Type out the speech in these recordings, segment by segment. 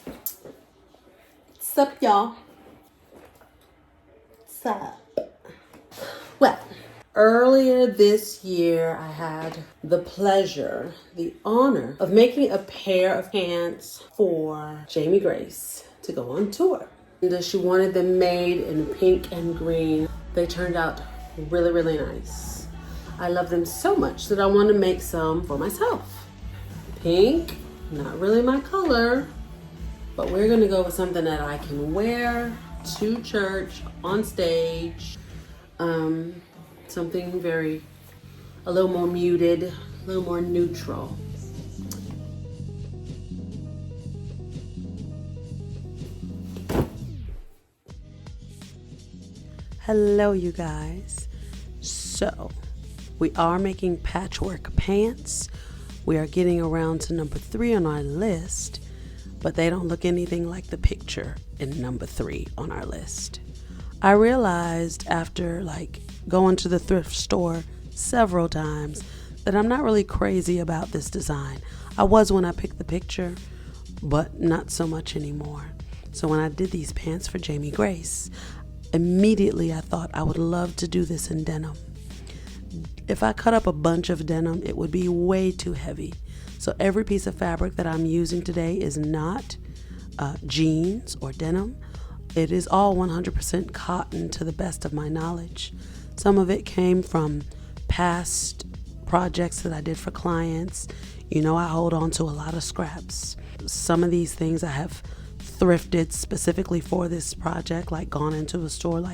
What's up, y'all? What's up? Well, earlier this year, I had the pleasure, the honor of making a pair of pants for Jamie Grace to go on tour. And she wanted them made in pink and green. They turned out really, really nice. I love them so much that I want to make some for myself. Pink, not really my color, but we're gonna go with something that I can wear to church, on stage. Something a little more muted, a little more neutral. Hello, you guys. So, we are making patchwork pants. We are getting around to number 3 on our list, but they don't look anything like the picture in number 3 on our list. I realized after going to the thrift store several times that I'm not really crazy about this design. I was when I picked the picture, but not so much anymore. So when I did these pants for Jamie Grace, immediately I thought I would love to do this in denim. If I cut up a bunch of denim, it would be way too heavy. So every piece of fabric that I'm using today is not jeans or denim. It is all 100% cotton to the best of my knowledge. Some of it came from past projects that I did for clients. You know, I hold on to a lot of scraps. Some of these things I have thrifted specifically for this project, like gone into a store,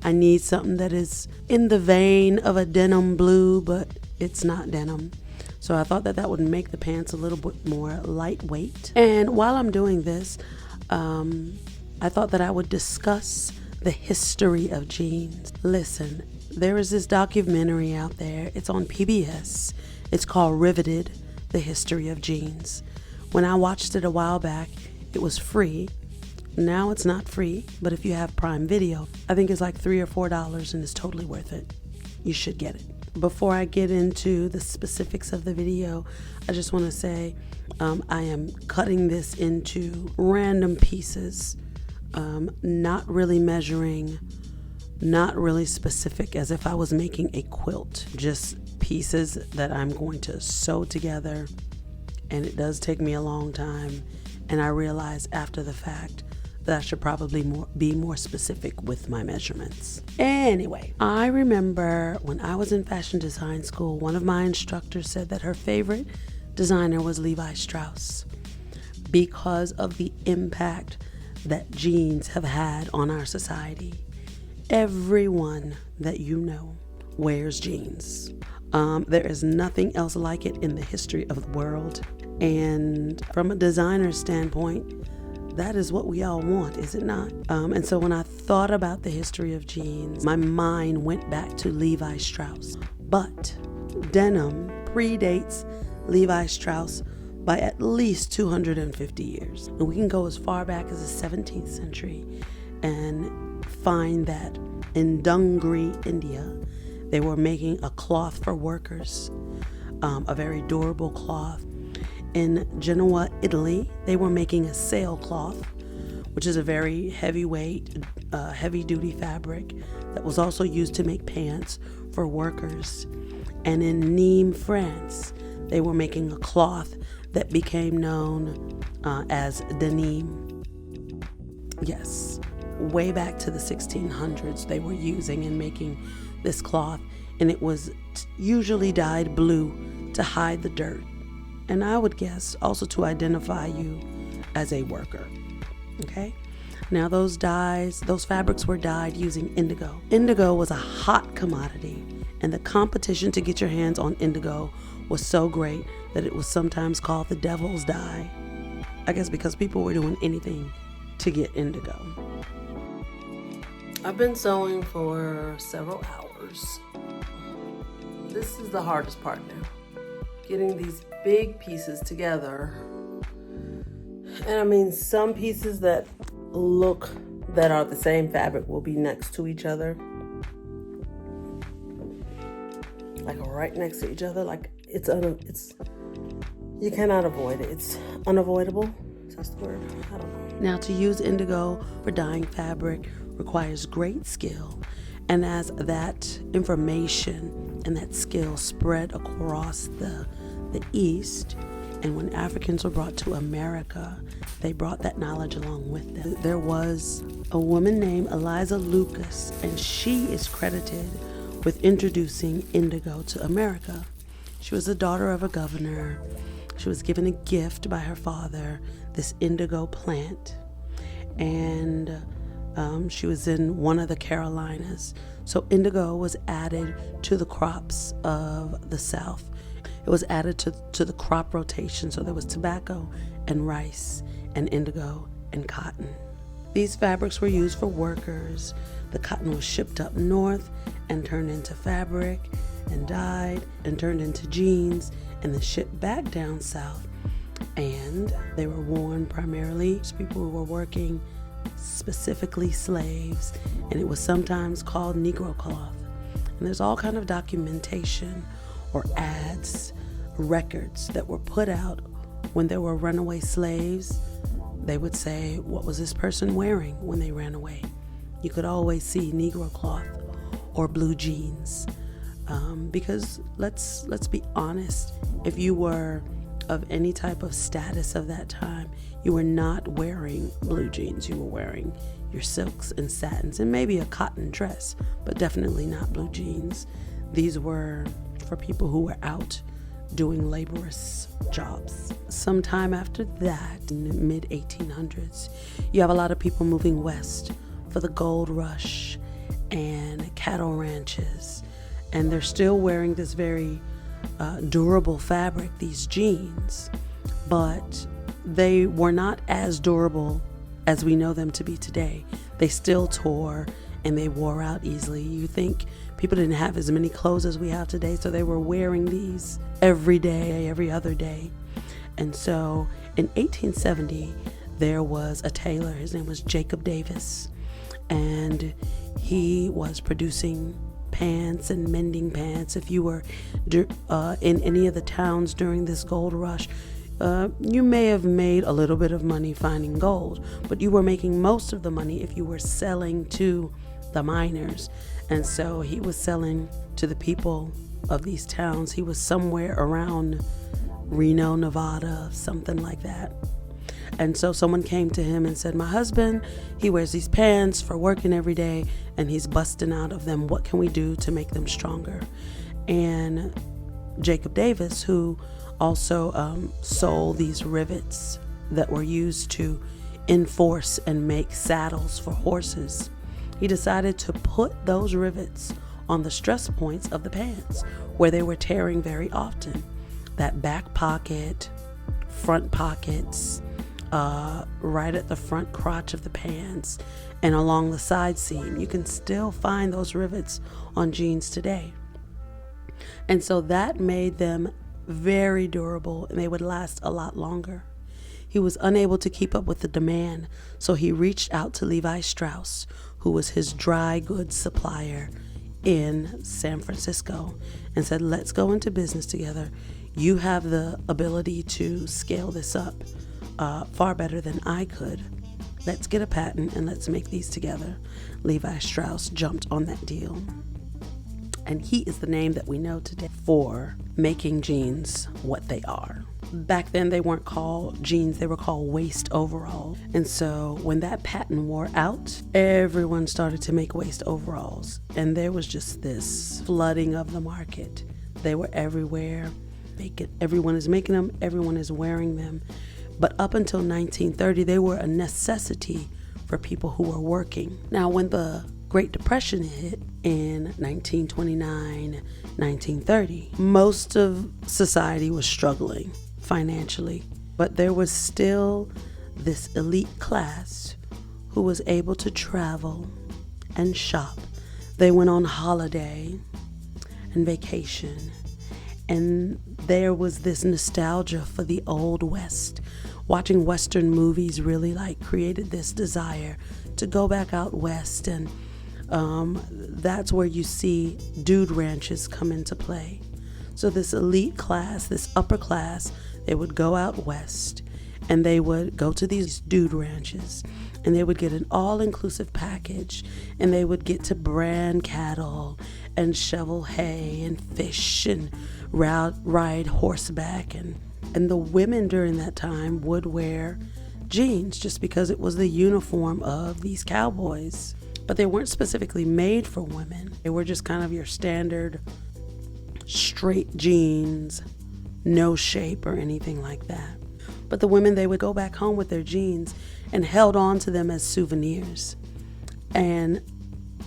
I need something that is in the vein of a denim blue, but it's not denim. So I thought that would make the pants a little bit more lightweight. And while I'm doing this, I thought that I would discuss the history of jeans. Listen, there is this documentary out there. It's on PBS. It's called Riveted, The History of Jeans. When I watched it a while back, it was free. Now it's not free, but if you have Prime Video, I think it's like $3 or $4 and it's totally worth it. You should get it. Before I get into the specifics of the video, I just want to say I am cutting this into random pieces. Not really measuring, not really specific as if I was making a quilt, just pieces that I'm going to sew together. And it does take me a long time, and I realize after the fact that I should probably be more specific with my measurements. Anyway, I remember when I was in fashion design school, one of my instructors said that her favorite designer was Levi Strauss because of the impact that jeans have had on our society. Everyone that you know wears jeans. There is nothing else like it in the history of the world. And from a designer standpoint, that is what we all want, is it not? And so when I thought about the history of jeans, my mind went back to Levi Strauss. But denim predates Levi Strauss by at least 250 years. And we can go as far back as the 17th century and find that in Dungri, India, they were making a cloth for workers, a very durable cloth. In Genoa, Italy, they were making a sailcloth, which is a very heavyweight, heavy-duty fabric that was also used to make pants for workers. And in Nîmes, France, they were making a cloth that became known as Denim. Yes, way back to the 1600s, they were using and making this cloth, and it was usually dyed blue to hide the dirt. And I would guess also to identify you as a worker. Okay? Now those fabrics were dyed using indigo. Indigo was a hot commodity, and the competition to get your hands on indigo was so great that it was sometimes called the devil's dye. I guess because people were doing anything to get indigo. I've been sewing for several hours. This is the hardest part now. Getting these big pieces together. And I mean, some pieces that are the same fabric will be next to each other. Like right next to each other. Like you cannot avoid it. It's unavoidable. That's the word. I don't know. Now, to use indigo for dyeing fabric requires great skill. And as that information and that skill spread across the East, and when Africans were brought to America, they brought that knowledge along with them. There was a woman named Eliza Lucas, and she is credited with introducing indigo to America. She was the daughter of a governor. She was given a gift by her father, this indigo plant, and she was in one of the Carolinas. So indigo was added to the crops of the South. It was added to the crop rotation. So there was tobacco and rice and indigo and cotton. These fabrics were used for workers. The cotton was shipped up north and turned into fabric and dyed and turned into jeans and then shipped back down south. And they were worn primarily by people who were working, specifically slaves, and it was sometimes called Negro cloth. And there's all kind of documentation or ads, records that were put out when there were runaway slaves. They would say, what was this person wearing when they ran away? You could always see Negro cloth or blue jeans. Because let's be honest, if you were of any type of status of that time, you were not wearing blue jeans. You were wearing your silks and satins and maybe a cotton dress, but definitely not blue jeans. These were for people who were out doing laborious jobs. Sometime after that, in the mid-1800s, you have a lot of people moving west for the gold rush and cattle ranches, and they're still wearing this very durable fabric, these jeans, but they were not as durable as we know them to be today. They still tore and they wore out easily. You think people didn't have as many clothes as we have today, so they were wearing these every day, every other day. And so in 1870, there was a tailor. His name was Jacob Davis, and he was producing pants and mending pants. If you were in any of the towns during this gold rush, you may have made a little bit of money finding gold, but you were making most of the money if you were selling to the miners. And so he was selling to the people of these towns. He was somewhere around Reno, Nevada, something like that. And so someone came to him and said, my husband, he wears these pants for working every day and he's busting out of them. What can we do to make them stronger? And Jacob Davis, who also sold these rivets that were used to enforce and make saddles for horses, he decided to put those rivets on the stress points of the pants where they were tearing very often. That back pocket, front pockets, right at the front crotch of the pants, and along the side seam. You can still find those rivets on jeans today. And so that made them very durable and they would last a lot longer. He was unable to keep up with the demand, so he reached out to Levi Strauss, who was his dry goods supplier in San Francisco, and said, let's go into business together. You have the ability to scale this up far better than I could. Let's get a patent and let's make these together. Levi Strauss jumped on that deal. And he is the name that we know today for making jeans what they are. Back then, they weren't called jeans, they were called waist overalls. And so when that patent wore out, everyone started to make waist overalls. And there was just this flooding of the market. They were everywhere. Everyone is making them, everyone is wearing them. But up until 1930, they were a necessity for people who were working. Now, when the Great Depression hit in 1929, 1930, most of society was struggling financially, but there was still this elite class who was able to travel and shop. They went on holiday and vacation, and there was this nostalgia for the old West. Watching Western movies really created this desire to go back out West, and that's where you see dude ranches come into play. So this elite class, this upper class, they would go out West and they would go to these dude ranches, and they would get an all-inclusive package, and they would get to brand cattle and shovel hay and fish and ride horseback, and the women during that time would wear jeans just because it was the uniform of these cowboys. But they weren't specifically made for women. They were just kind of your standard straight jeans, no shape or anything like that. But the women, they would go back home with their jeans and held on to them as souvenirs. And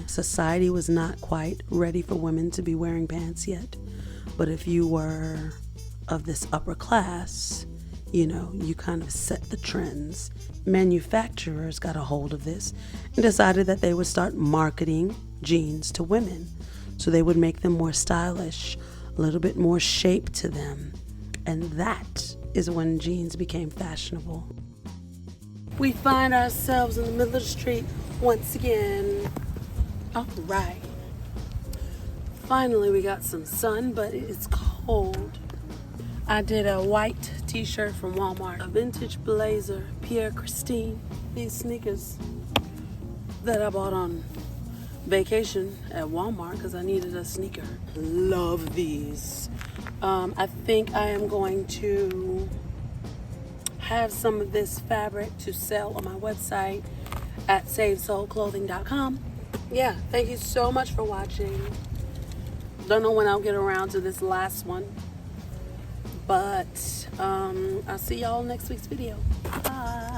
society was not quite ready for women to be wearing pants yet. But if you were of this upper class, you know, you kind of set the trends. Manufacturers got a hold of this and decided that they would start marketing jeans to women. So they would make them more stylish, a little bit more shape to them. And that is when jeans became fashionable. We find ourselves in the middle of the street once again. All right. Finally, we got some sun, but it's cold. I did a white t-shirt from Walmart, a vintage blazer, Pierre Christine. These sneakers that I bought on vacation at Walmart because I needed a sneaker. Love these. I think I am going to have some of this fabric to sell on my website at savesoulclothing.com. Yeah, thank you so much for watching. Don't know when I'll get around to this last one, but I'll see y'all next week's video. Bye.